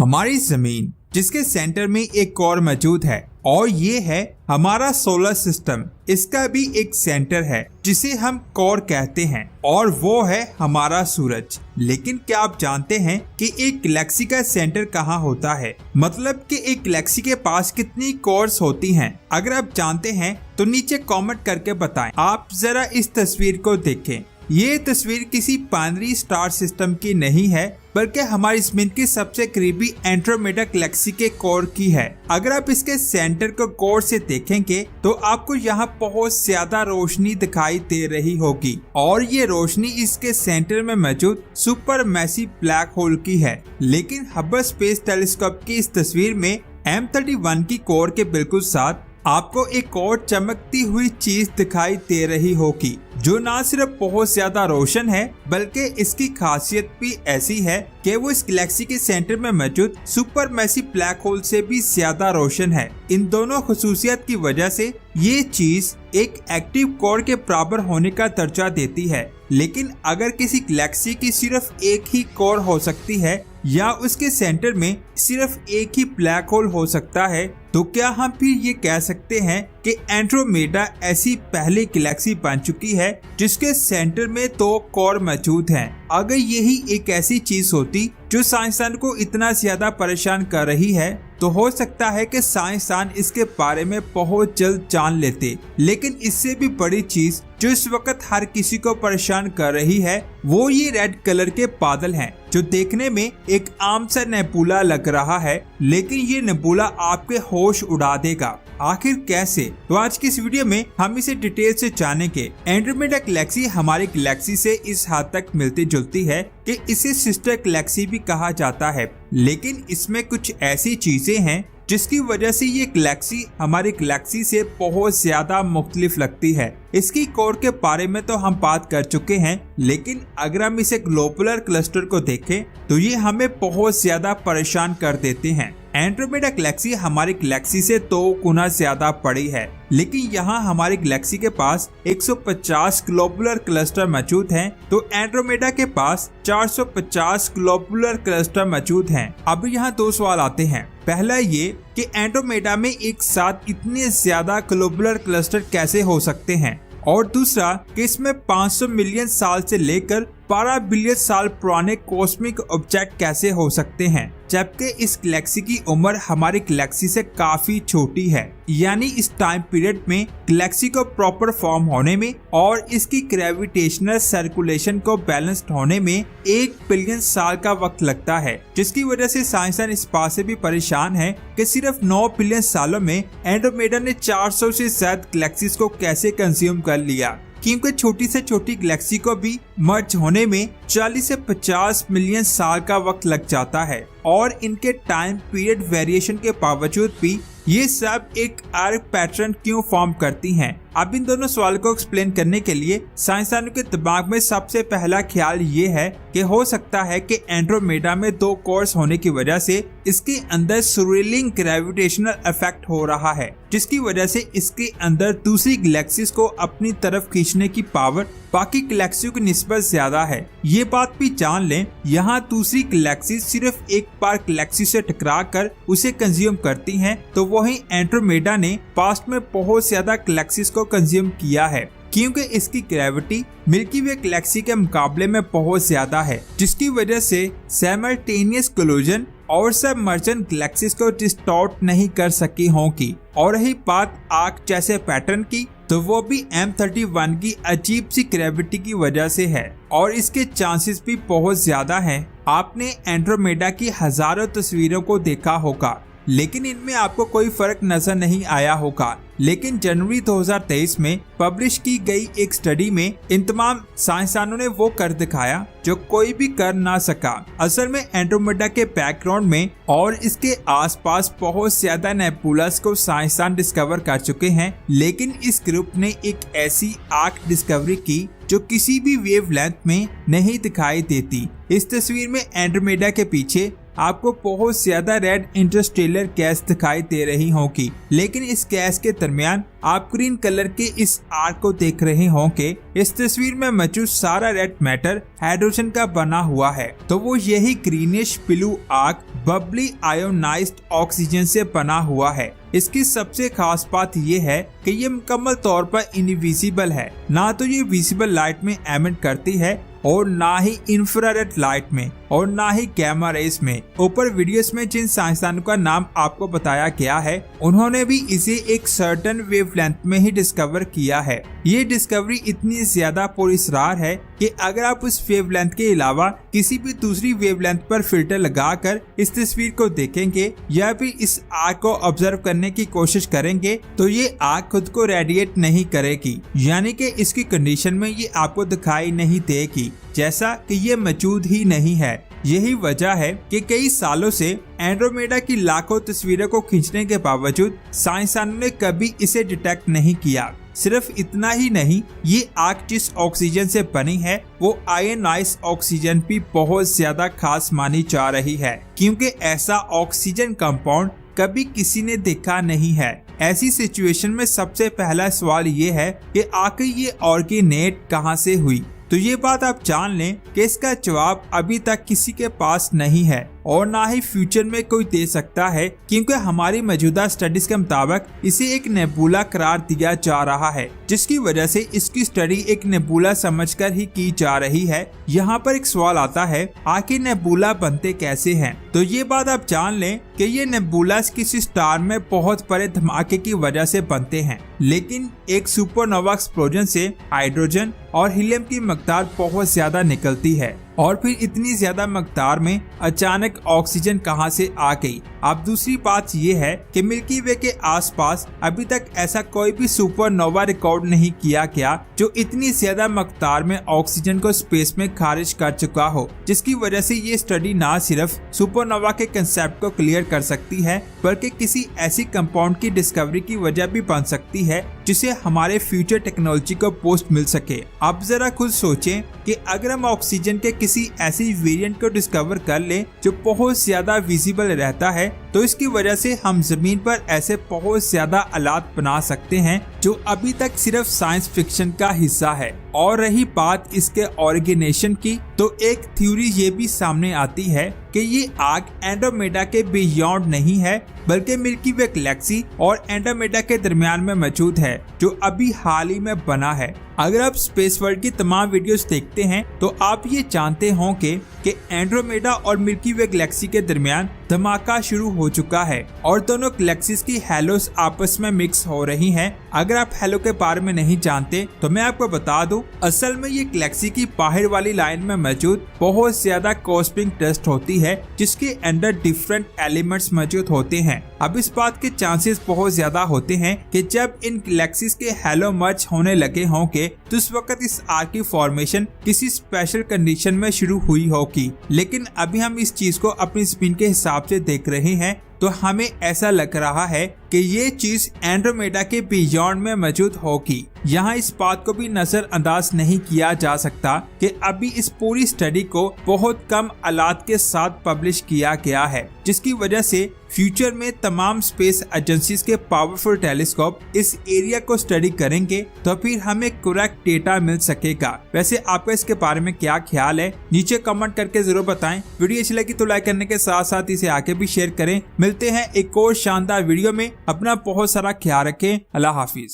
हमारी जमीन जिसके सेंटर में एक कोर मौजूद है और ये है हमारा सोलर सिस्टम। इसका भी एक सेंटर है जिसे हम कोर कहते हैं और वो है हमारा सूरज। लेकिन क्या आप जानते हैं कि एक गैलेक्सी का सेंटर कहाँ होता है? मतलब कि एक गैलेक्सी के पास कितनी कोर्स होती हैं? अगर आप जानते हैं तो नीचे कमेंट करके बताएं। आप जरा इस तस्वीर को देखें। ये तस्वीर किसी बाइनरी स्टार सिस्टम की नहीं है बल्कि हमारी जमीन की सबसे करीबी एंड्रोमेडा गैलेक्सी के कोर की है। अगर आप इसके सेंटर को कोर से देखेंगे तो आपको यहाँ बहुत ज्यादा रोशनी दिखाई दे रही होगी और ये रोशनी इसके सेंटर में मौजूद सुपर मैसिव ब्लैक होल की है। लेकिन हबल स्पेस टेलीस्कोप की इस तस्वीर में M31 की कोर के बिल्कुल साथ आपको एक और चमकती हुई चीज दिखाई दे रही होगी जो ना सिर्फ बहुत ज्यादा रोशन है बल्कि इसकी खासियत भी ऐसी है कि वो इस गैलेक्सी के सेंटर में मौजूद सुपर मैसिव ब्लैक होल से भी ज्यादा रोशन है। इन दोनों खसूसियत की वजह से ये चीज एक एक्टिव कोर के बराबर होने का दर्जा देती है। लेकिन अगर किसी गैलेक्सी की सिर्फ एक ही कोर हो सकती है या उसके सेंटर में सिर्फ एक ही ब्लैक होल हो सकता है तो क्या हम फिर ये कह सकते हैं कि एंड्रोमेडा ऐसी पहली गैलेक्सी बन चुकी है जिसके सेंटर में 2 कोर मौजूद हैं? अगर यही एक ऐसी चीज होती जो साइंसदान को इतना ज्यादा परेशान कर रही है तो हो सकता है कि साइंसदान इसके बारे में बहुत जल्द जान लेते। लेकिन इससे भी बड़ी चीज जो इस वक्त हर किसी को परेशान कर रही है वो ये रेड कलर के बादल हैं जो देखने में एक आम सा नेबुला लग रहा है लेकिन ये नेबुला आपके होश उड़ा देगा। आखिर कैसे? तो आज की इस वीडियो में हम इसे डिटेल से जानेंगे। एंड्रोमेडा गैलेक्सी हमारी गैलेक्सी से इस हद तक मिलती जुलती है कि इसे सिस्टर गैलेक्सी भी कहा जाता है। लेकिन इसमें कुछ ऐसी चीजें हैं जिसकी वजह से ये गैलेक्सी हमारी गैलेक्सी से बहुत ज्यादा मुख्तलिफ लगती है। इसकी कोर के बारे में तो हम बात कर चुके हैं लेकिन अगर हम इसे ग्लोबुलर क्लस्टर को देखें तो ये हमें बहुत ज्यादा परेशान कर देते हैं। एंड्रोमेडा गैलेक्सी हमारी गैलेक्सी से 2 गुना ज्यादा बड़ी है लेकिन यहाँ हमारी गैलेक्सी के पास 150 ग्लोबुलर क्लस्टर मौजूद हैं तो एंड्रोमेडा के पास 450 ग्लोबुलर क्लस्टर मौजूद हैं। अब यहाँ 2 सवाल आते हैं। पहला ये कि एंड्रोमेडा में एक साथ इतने ज्यादा ग्लोबुलर क्लस्टर कैसे हो सकते हैं और दूसरा कि इसमें 500 मिलियन साल से लेकर 12 बिलियन साल पुराने कॉस्मिक ऑब्जेक्ट कैसे हो सकते हैं जबकि इस गैलेक्सी की उम्र हमारी गैलेक्सी से काफी छोटी है। यानी इस टाइम पीरियड में गैलेक्सी को प्रॉपर फॉर्म होने में और इसकी ग्रेविटेशनल सर्कुलेशन को बैलेंस्ड होने में 1 बिलियन साल का वक्त लगता है जिसकी वजह से साइंसदान इस बात से भी परेशान है कि सिर्फ 9 बिलियन सालों में एंड्रोमेडा ने 400 से ज्यादा गैलेक्सीज को कैसे कंज्यूम कर लिया क्योंकि छोटी से छोटी गैलेक्सी को भी मर्ज होने में 40 से 50 मिलियन साल का वक्त लग जाता है और इनके टाइम पीरियड वेरिएशन के बावजूद भी ये सब एक आर्क पैटर्न क्यों फॉर्म करती हैं? अब इन दोनों सवाल को एक्सप्लेन करने के लिए साइंसदानों के दिमाग में सबसे पहला ख्याल ये है कि हो सकता है कि एंड्रोमेडा में 2 कोर्स होने की वजह से इसके अंदर स्विलिंग ग्रेविटेशनल इफेक्ट हो रहा है जिसकी वजह से इसके अंदर दूसरी गैलेक्सीज को अपनी तरफ खींचने की पावर बाकी गैलेक्सियों की निस्बत ज्यादा है। ये बात भी जान लें, यहाँ दूसरी गैलेक्सी सिर्फ एक बार गैलेक्सी से टकरा कर उसे कंज्यूम करती हैं तो वहीं एंड्रोमेडा ने पास्ट में बहुत ज्यादा गैलेक्सीज को कंज्यूम किया है क्योंकि इसकी ग्रेविटी मिल्की वे गैलेक्सी के मुकाबले में बहुत ज्यादा है जिसकी वजह से साइमल्टेनियस कोलिजन और सबमर्जन गैलेक्सीज को डिस्टॉर्ट नहीं कर सकी होंगी। और रही बात आर्क जैसे पैटर्न की तो वो भी M31 की अजीब सी ग्रेविटी की वजह से है और इसके चांसेस भी बहुत ज्यादा हैं। आपने एंड्रोमेडा की हजारों तस्वीरों को देखा होगा लेकिन इनमें आपको कोई फर्क नजर नहीं आया होगा। लेकिन जनवरी 2023 में पब्लिश की गई एक स्टडी में इन तमाम साइंसदानों ने वो कर दिखाया जो कोई भी कर ना सका। असल में एंड्रोमेडा के बैकग्राउंड में और इसके आसपास बहुत ज्यादा नेबुलास को साइंसदान डिस्कवर कर चुके हैं लेकिन इस ग्रुप ने एक ऐसी आर्क डिस्कवरी की जो किसी भी वेवलेंथ में नहीं दिखाई देती। इस तस्वीर में एंड्रोमेडा के पीछे आपको बहुत ज्यादा रेड इंटरस्टेलर गैस दिखाई दे रही होगी, लेकिन इस गैस के दरमियान आप ग्रीन कलर के इस आर्क को देख रहे होंगे। इस तस्वीर में मौजूद सारा रेड मैटर हाइड्रोजन का बना हुआ है, तो वो यही greenish blue arc Babli ionised oxygen से बना हुआ है। इसकी सबसे खास बात ये है कि ये मुकम्मल तौर पर इनविजिबल है, ना तो ये विजिबल लाइट में एमिट करती है और ना ही इंफ्रारेड लाइट में और ना ही गैमा रेस में। ऊपर वीडियोस में जिन साइंसदानों का नाम आपको बताया गया है, उन्होंने भी इसे एक सर्टेन वेवलेंथ में ही डिस्कवर किया है। ये डिस्कवरी इतनी ज्यादा पुरअसरार है कि अगर आप उस वेवलेंथ के अलावा किसी भी दूसरी वेवलेंथ पर फिल्टर लगाकर इस तस्वीर को देखेंगे या फिर इस आग को ऑब्जर्व करने की कोशिश करेंगे तो ये आग खुद को रेडिएट नहीं करेगी, यानी कि इसकी कंडीशन में ये आपको दिखाई नहीं देगी, जैसा कि ये मौजूद ही नहीं है। यही वजह है कि कई सालों से एंड्रोमेडा की लाखों तस्वीरों को खींचने के बावजूद साइंसदानों ने कभी इसे डिटेक्ट नहीं किया। सिर्फ इतना ही नहीं, ये आग जिस ऑक्सीजन से बनी है वो आयनाइज्ड ऑक्सीजन भी बहुत ज्यादा खास मानी जा रही है, क्योंकि ऐसा ऑक्सीजन कंपाउंड कभी किसी ने देखा नहीं है। ऐसी सिचुएशन में सबसे पहला सवाल ये है कि आखिर ये ऑर्गेनेट कहाँ से हुई। तो ये बात आप जान लें कि इसका जवाब अभी तक किसी के पास नहीं है और ना ही फ्यूचर में कोई दे सकता है, क्योंकि हमारी मौजूदा स्टडीज के मुताबिक इसे एक नेबुला करार दिया जा रहा है, जिसकी वजह से इसकी स्टडी एक नेबुला समझकर ही की जा रही है। यहाँ पर एक सवाल आता है, आखिर नेबुला बनते कैसे हैं? तो ये बात आप जान लें कि ये नेबुला किसी स्टार में बहुत बड़े धमाके की वजह से बनते हैं, लेकिन एक सुपरनोवा एक्सप्लोजन से हाइड्रोजन और हीलियम की मकदार बहुत ज्यादा निकलती है और फिर इतनी ज्यादा मकदार में अचानक ऑक्सीजन कहां से आ गई। अब दूसरी बात यह है कि मिल्की वे के आसपास अभी तक ऐसा कोई भी सुपरनोवा रिकॉर्ड नहीं किया गया जो इतनी ज्यादा मकदार में ऑक्सीजन को स्पेस में खारिज कर चुका हो, जिसकी वजह से ये स्टडी न सिर्फ सुपरनोवा के कंसेप्ट को क्लियर कर सकती है बल्कि किसी ऐसी कंपाउंड की डिस्कवरी की वजह भी बन सकती है जिसे हमारे फ्यूचर टेक्नोलॉजी को पोस्ट मिल सके। अब जरा खुद सोचें कि अगर हम ऑक्सीजन के किसी ऐसी वेरिएंट को डिस्कवर कर लें जो बहुत ज्यादा विजिबल रहता है, तो इसकी वजह से हम जमीन पर ऐसे बहुत ज्यादा आलात बना सकते हैं जो अभी तक सिर्फ साइंस फिक्शन का हिस्सा है। और रही बात इसके ऑर्गेनाइजेशन की, तो एक थ्योरी ये भी सामने आती है कि ये आग एंड्रोमेडा के बियॉन्ड नहीं है बल्कि मिल्की वे गैलेक्सी और एंड्रोमेडा के दरमियान में मौजूद है, जो अभी हाल ही में बना है। अगर आप स्पेस वर्ल्ड की तमाम वीडियोस देखते हैं तो आप ये जानते होंगे कि एंड्रोमेडा और मिल्की वे गैलेक्सी के दरमियान धमाका शुरू हो चुका है और दोनों गैलेक्सीज की हेलोस आपस में मिक्स हो रही हैं। अगर आप हेलो के बारे में नहीं जानते तो मैं आपको बता दूं, असल में ये गैलेक्सी की बाहर वाली लाइन में मौजूद बहुत ज्यादा कॉस्मिक डस्ट होती है जिसके अंदर डिफरेंट एलिमेंट्स मौजूद होते हैं। अब इस बात के चांसेस बहुत ज्यादा होते हैं कि जब इन गैलेक्सीज के हेलो मर्ज होने लगे होंगे तो उस वक्त इस आर्क की फॉर्मेशन किसी स्पेशल कंडीशन में शुरू हुई होगी, लेकिन अभी हम इस चीज को अपनी स्पिन के हिसाब से देख रहे हैं तो हमें ऐसा लग रहा है कि ये चीज एंड्रोमेडा के बियॉन्ड में मौजूद होगी। यहाँ इस बात को भी नजरअंदाज नहीं किया जा सकता कि अभी इस पूरी स्टडी को बहुत कम आलात के साथ पब्लिश किया गया है, जिसकी वजह से फ्यूचर में तमाम स्पेस एजेंसीज के पावरफुल टेलीस्कोप इस एरिया को स्टडी करेंगे तो फिर हमें करेक्ट डेटा मिल सकेगा। वैसे आपका इसके बारे में क्या ख्याल है, नीचे कमेंट करके जरूर बताएं। वीडियो अच्छी लगी तो लाइक करने के साथ साथ इसे आगे भी शेयर करें। मिलते हैं एक और शानदार वीडियो में, अपना बहुत सारा ख्याल रखें। अल्लाह हाफिज।